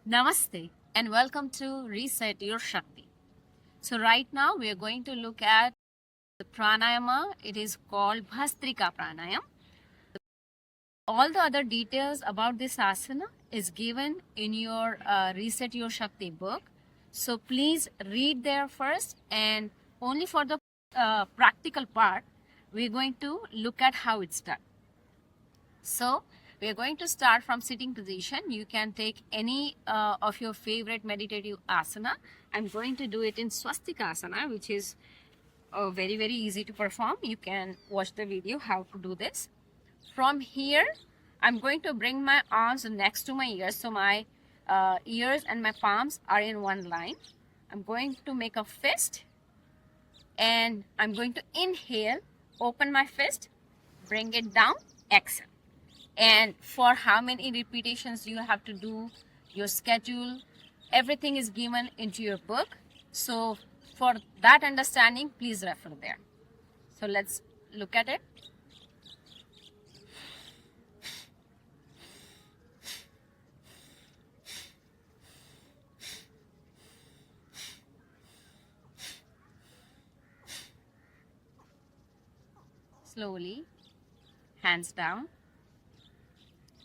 Namaste and welcome to Reset Your Shakti. So right now we are going to look at the pranayama. It is called Bhastrika pranayama. All the other details about this asana is given in your Reset Your Shakti book. So please read there first, and only for the practical part we're going to look at how it's done. So we are going to start from sitting position. You can take any of your favorite meditative asana. I'm going to do it in swastika asana, which is very easy to perform. You can watch the video how to do this. From here, I'm going to bring my arms next to my ears, so my ears and my palms are in one line. I'm going to make a fist, and I'm going to inhale, open my fist, bring it down, exhale. And for how many repetitions you have to do, your schedule, everything is given into your book. So for that understanding, please refer there. So let's look at it. Slowly, hands down.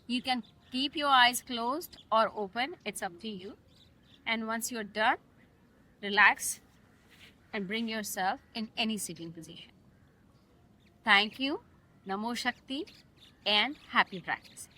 You can keep your eyes closed or open, it's up to you. And once you're done, relax and bring yourself in any sitting position. Thank you, Namo Shakti, and happy practice.